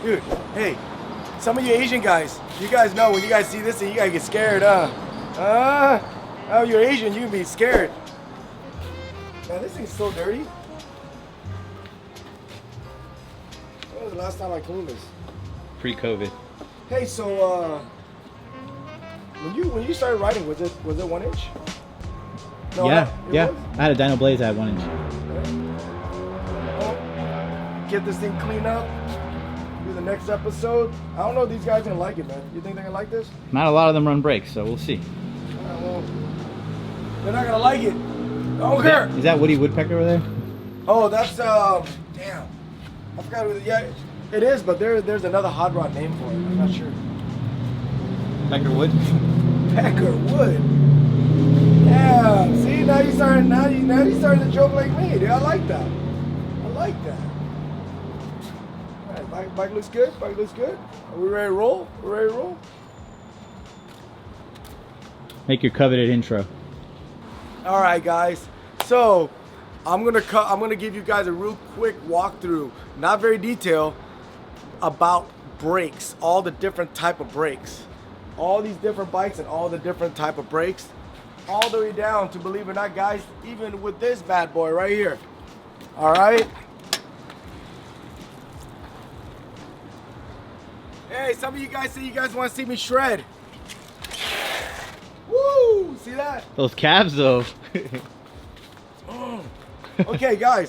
Dude, hey, some of you Asian guys, you guys know when you guys see this and you guys get scared, oh, you're Asian, you can be scared. Man, this thing's so dirty. When was the last time I cleaned this? Pre-COVID. Hey, so when you started riding, was it 1 inch? No, Yeah. was? I had a Dino Blaze at 1 inch. Well, get this thing cleaned up. Do the next episode. I don't know if these guys gonna like it, man. You think they're gonna like this? Not a lot of them run brakes, so we'll see. Well, they're not gonna like it. I don't care. Is that Woody Woodpecker over there? Oh, that's damn. I forgot. Yeah, it is, but there's another hot rod name for it. I'm not sure. Becker Wood? Becker Wood. Yeah. See, now you starting to joke like me, dude. I like that. I like that. All right, bike looks good. Bike looks good. Are we ready to roll? We're ready to roll. Make your coveted intro. All right, guys. So I'm gonna give you guys a real quick walkthrough, not very detailed, about brakes, all the different type of brakes, all these different bikes and all the different type of brakes, all the way down to, believe it or not, guys, even with this bad boy right here. All right. Hey, some of you guys say you guys want to see me shred. Woo! See that? Those calves, though. Okay, guys.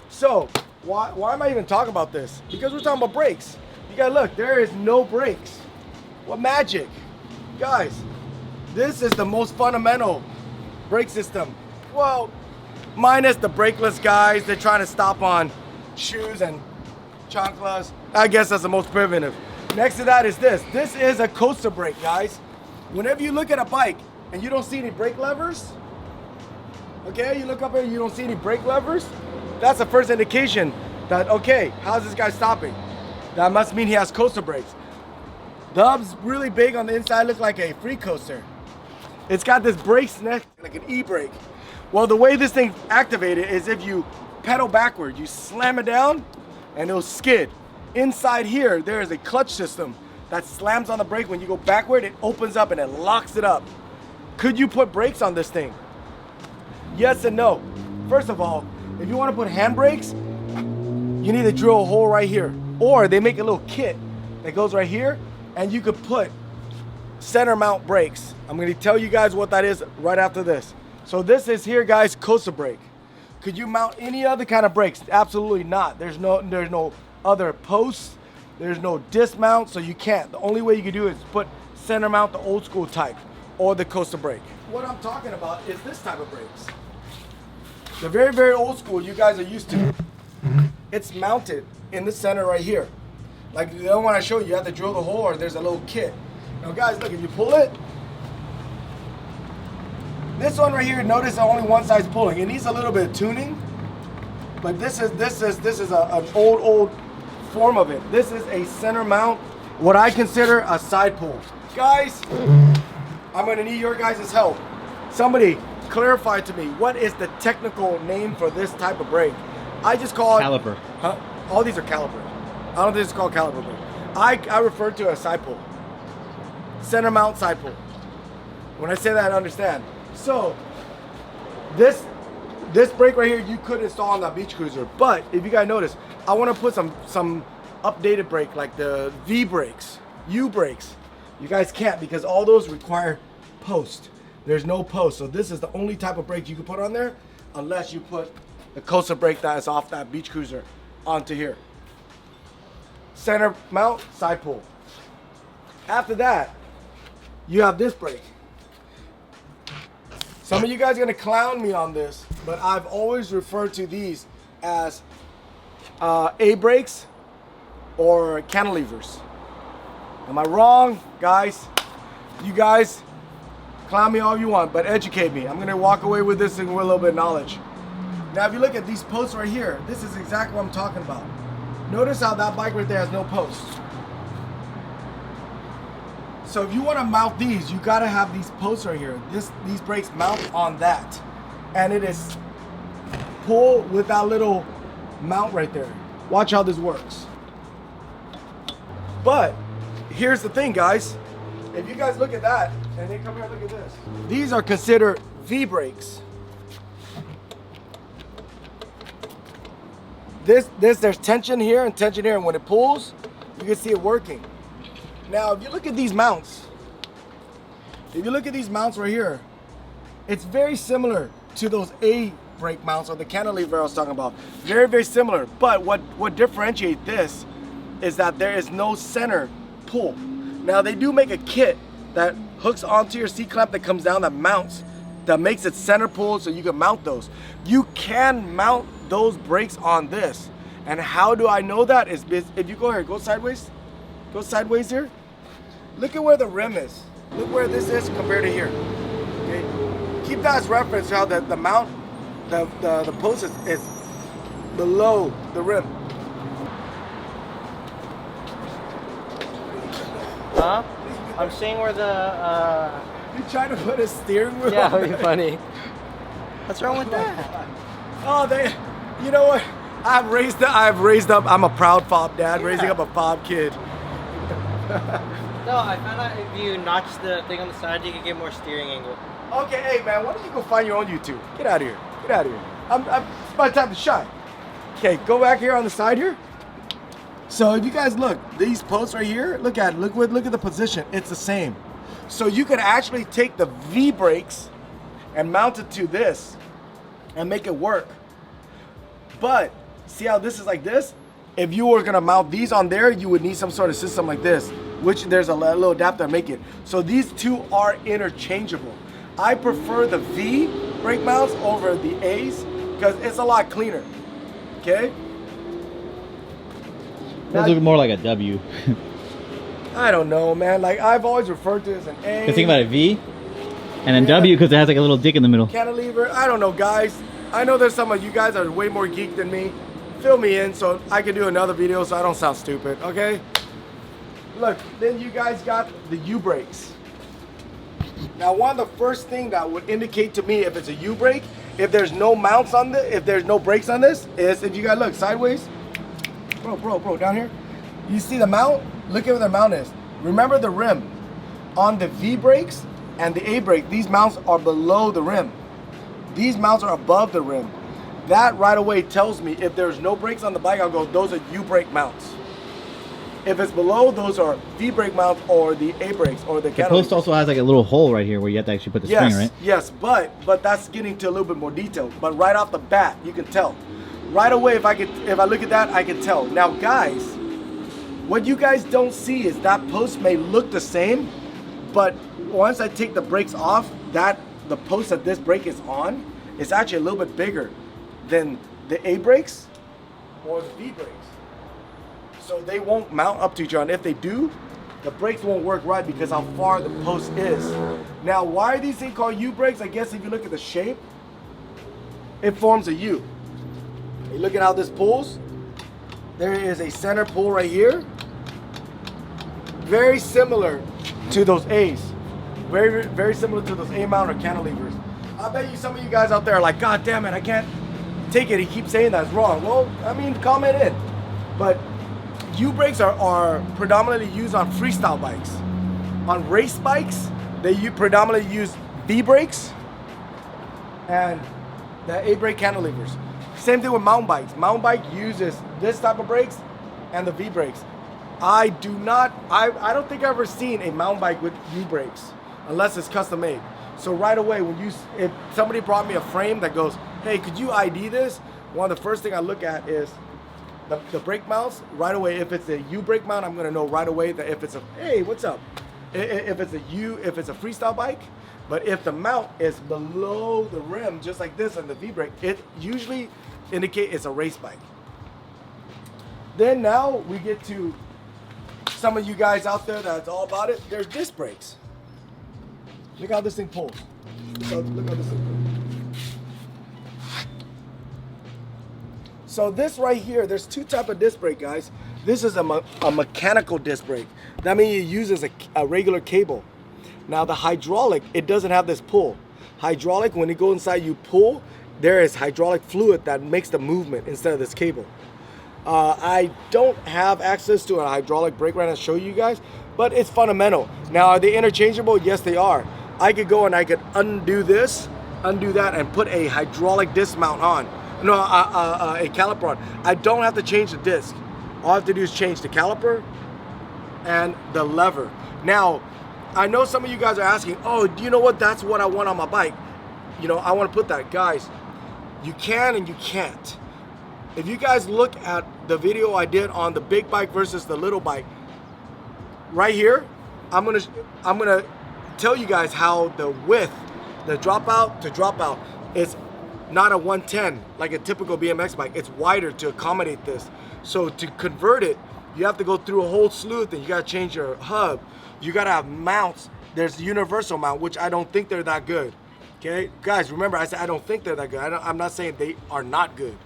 So, why am I even talking about this? Because we're talking about brakes. You guys look, there is no brakes. What magic? Guys, this is the most fundamental brake system. Well, minus the brakeless guys. They're trying to stop on shoes and chanclas. I guess that's the most primitive. Next to that is this. This is a coaster brake, guys. Whenever you look at a bike and you don't see any brake levers, okay, you look up here and you don't see any brake levers, that's the first indication that, okay, how's this guy stopping? That must mean he has coaster brakes. The hub's really big on the inside, look like a free coaster. It's got this brake neck, like an e-brake. Well, the way this thing's activated is if you pedal backward, you slam it down and it'll skid. Inside here, there is a clutch system that slams on the brake. When you go backward, it opens up and it locks it up. Could you put brakes on this thing? Yes and no. First of all, if you want to put hand brakes, you need to drill a hole right here. Or they make a little kit that goes right here, and you could put center mount brakes. I'm going to tell you guys what that is right after this. So this is here, guys, coaster brake. Could you mount any other kind of brakes? Absolutely not. There's no other posts. There's no dismount, so you can't. The only way you can do it is put center mount, the old school type, or the coaster brake. What I'm talking about is this type of brakes. The very, very old school you guys are used to. It's mounted in the center right here. Like the other one I showed you, have to drill the hole or there's a little kit. Now guys, look, if you pull it, this one right here, notice only one side's pulling. It needs a little bit of tuning, but this is an old form of it. This is a center mount, what I consider a side pull. Guys, I'm gonna need your guys' help. Somebody clarify to me, what is the technical name for this type of brake? I just call it Caliper. Huh? All these are caliper. I don't think it's called caliper brake. I refer to it as side pull. Center mount side pull. When I say that, I understand. So this brake right here you could install on that beach cruiser, but if you guys notice, I want to put some updated brake like the V brakes, U brakes. You guys can't because all those require post. There's no post, so this is the only type of brake you can put on there unless you put the coaster brake that is off that beach cruiser onto here. Center mount, side pull. After that, you have this brake. Some of you guys are gonna clown me on this, but I've always referred to these as A brakes or cantilevers. Am I wrong, guys? You guys clown me all you want, but educate me. I'm gonna walk away with this thing with a little bit of knowledge. Now, if you look at these posts right here, this is exactly what I'm talking about. Notice how that bike right there has no posts. So if you want to mount these, you got to have these posts right here. These brakes mount on that. And it is pull with that little mount right there. Watch how this works. But here's the thing, guys. If you guys look at that, and then come here and look at this. These are considered V brakes. There's tension here and tension here, and when it pulls, you can see it working. Now, if you look at these mounts, right here, it's very similar to those A brake mounts or the cantilever I was talking about. Very, very similar. But what differentiates this is that there is no center pull. Now, they do make a kit that hooks onto your C-clamp that comes down, that mounts, that makes it center pull so you can mount those. You can mount those brakes on this. And how do I know that? Is if you go here, go sideways here. Look at where the rim is. Look where this is compared to here. Okay, keep that as reference how the mount, the post is below the rim. Huh? I'm seeing where the You trying to put a steering wheel? yeah, that'd be funny. What's wrong with that? Oh, you know what? I've raised up. I'm a proud fob dad, raising up a fob kid. No, I found out if you notch the thing on the side, you can get more steering angle. Okay, hey man, why don't you go find your own YouTube? Get out of here. Get out of here. It's my time to shine. Okay, go back here on the side here. So if you guys look, these posts right here, look at the position. It's the same. So you could actually take the V brakes and mount it to this and make it work. But see how this is like this? If you were gonna mount these on there, you would need some sort of system like this, which there's a little adapter to make it. So these two are interchangeable. I prefer the V brake mounts over the A's because it's a lot cleaner. Okay? Those look more like a W. I don't know, man. Like I've always referred to it as an A. Think about a V, and then W because it has like a little dick in the middle. Cantilever. I don't know, guys. I know there's some of you guys are way more geeked than me. Fill me in so I can do another video so I don't sound stupid, okay? Look, then you guys got the U brakes. Now, one of the first thing that would indicate to me if it's a U brake, if there's no mounts on this, if there's no brakes on this, is if you guys look sideways. Bro, down here. You see the mount? Look at where the mount is. Remember the rim. On the V brakes and the A brake, these mounts are below the rim. These mounts are above the rim. That right away tells me if there's no brakes on the bike, I'll go, those are U brake mounts. If it's below, those are V brake mounts or the A brakes or the The post also has like a little hole right here where you have to actually put the spring, right? Yes, but that's getting to a little bit more detail. But right off the bat, you can tell. Right away, if I look at that, I can tell. Now, guys, what you guys don't see is that post may look the same, but once I take the brakes off, the post that this brake is on is actually a little bit bigger than the A brakes or the V brakes. So they won't mount up to each other. And if they do, the brakes won't work right because how far the post is. Now, why are these things called U brakes? I guess if you look at the shape, it forms a U. You look at how this pulls. There is a center pull right here. Very similar to those A's. Very, very similar to those A mount or cantilevers. I bet you some of you guys out there are like, God damn it, I can't take it. He keeps saying that's wrong. Well, I mean, comment in. But U brakes are predominantly used on freestyle bikes. On race bikes, they predominantly use V brakes and the A brake cantilevers. Same thing with mountain bikes. Mountain bike uses this type of brakes and the V brakes. I don't think I've ever seen a mountain bike with U brakes unless it's custom made. So right away, if somebody brought me a frame that goes, hey, could you ID this? One of the first thing I look at is the brake mounts. Right away, if it's a U brake mount, I'm gonna know right away that if it's hey, what's up? If it's a freestyle bike, but if the mount is below the rim, just like this on the V brake, it usually indicates it's a race bike. Then now we get to some of you guys out there that's all about it. There's disc brakes. Look how this thing pulls. Look how this thing pulls. So this right here, there's two types of disc brake, guys. This is a mechanical disc brake. That means it uses a regular cable. Now the hydraulic, it doesn't have this pull. Hydraulic, when it goes inside, you pull, there is hydraulic fluid that makes the movement instead of this cable. I don't have access to a hydraulic brake right now to show you guys, but it's fundamental. Now, are they interchangeable? Yes, they are. I could go and I could undo this, undo that, and put a hydraulic disc mount on. No, a caliper on. I don't have to change the disc. All I have to do is change the caliper and the lever. Now, I know some of you guys are asking, oh, do you know what? That's what I want on my bike. You know, I want to put that. Guys, you can and you can't. If you guys look at the video I did on the big bike versus the little bike, right here, I'm gonna tell you guys how the width, the dropout to dropout, is not a 110 like a typical BMX bike. It's wider to accommodate this. So to convert it, you have to go through a whole slew of things. You gotta change your hub. You gotta have mounts. There's the universal mount, which I don't think they're that good. Okay, guys, remember I said I don't think they're that good. I'm not saying they are not good.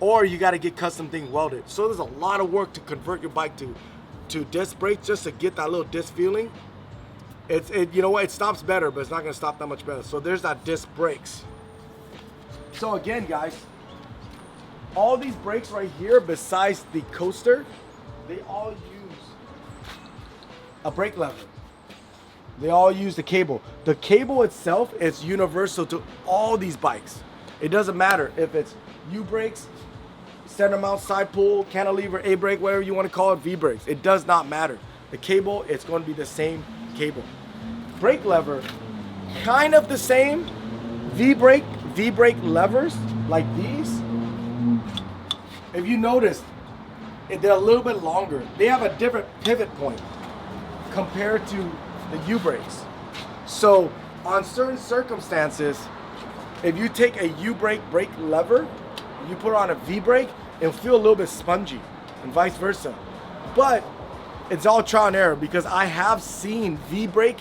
Or you gotta get custom thing welded. So there's a lot of work to convert your bike to disc brakes just to get that little disc feeling. You know what? It stops better, but it's not gonna stop that much better. So there's that disc brakes. So again, guys, all these brakes right here, besides the coaster, they all use a brake lever. They all use the cable. The cable itself is universal to all these bikes. It doesn't matter if it's U brakes, center mount, side pull, cantilever, A brake, whatever you want to call it, V brakes. It does not matter. The cable, it's going to be the same cable. Brake lever, kind of the same. V brake levers like these. If you notice, they're a little bit longer. They have a different pivot point compared to the U brakes. So on certain circumstances, if you take a U brake lever, you put on a V brake, it'll feel a little bit spongy, and vice versa. But it's all trial and error, because I have seen V brake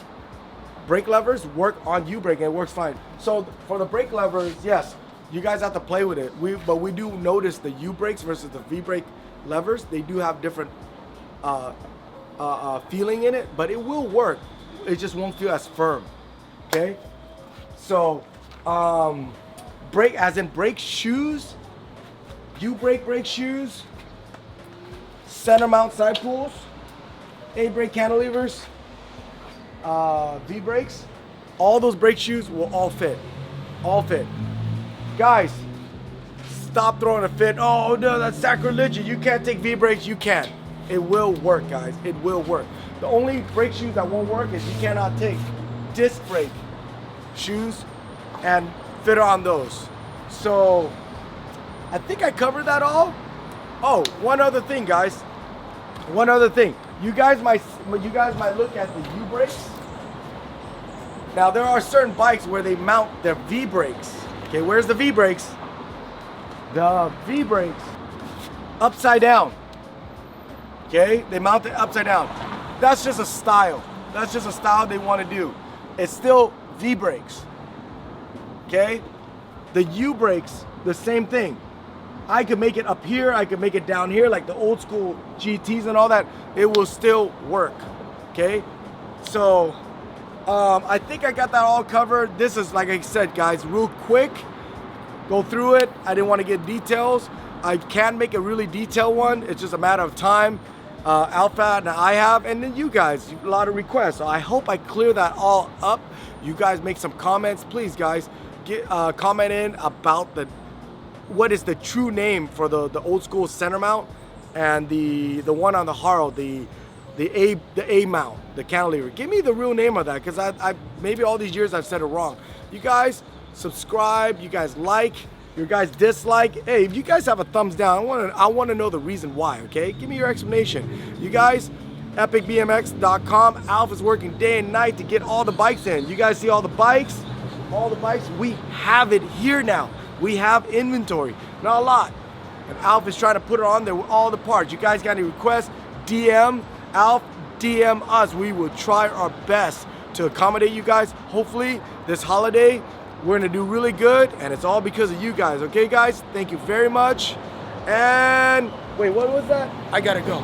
levers work on U brake and it works fine. So for the brake levers, yes, you guys have to play with it. But we do notice the U brakes versus the V brake levers, they do have different feeling in it, but it will work. It just won't feel as firm. Okay, so brake, as in brake shoes, U brake shoes, center mount side pulls, A brake cantilevers, V brakes, all those brake shoes will all fit. Guys, stop throwing a fit. Oh no, that's sacrilegious. You can't take V brakes. You can. It will work, guys. It will work. The only brake shoes that won't work is you cannot take disc brake shoes and fit on those. So I think I covered that all. Oh, one other thing, guys. One other thing. You guys might look at the U brakes. Now there are certain bikes where they mount their V brakes. Okay, where's the V brakes? The V brakes upside down. Okay, they mount it upside down. That's just a style. That's just a style they want to do. It's still V brakes. Okay, the U brakes, the same thing. I could make it up here, I could make it down here, like the old school GTs and all that. It will still work. Okay, so I think I got that all covered. This is, like I said, guys, real quick. Go through it. I didn't want to get details. I can make a really detailed one. It's just a matter of time. Alpha and I have, and then you guys, a lot of requests. So I hope I clear that all up. You guys make some comments, please, guys. Get comment in about what is the true name for the old school center mount and the one on the Haro, the A mount, the cantilever. Give me the real name of that, because I maybe all these years I've said it wrong. You guys subscribe, you guys like, you guys dislike. Hey, if you guys have a thumbs down, I want to know the reason why. Okay, give me your explanation. You guys, epicbmx.com. Alf is working day and night to get all the bikes in. You guys see all the bikes? We have it here now. We have inventory, not a lot. And Alf is trying to put it on there with all the parts. You guys got any requests? DM Alf, DM us. We will try our best to accommodate you guys. Hopefully this holiday we're gonna do really good, and it's all because of you guys. Okay, guys? Thank you very much. And wait, what was that? I gotta go.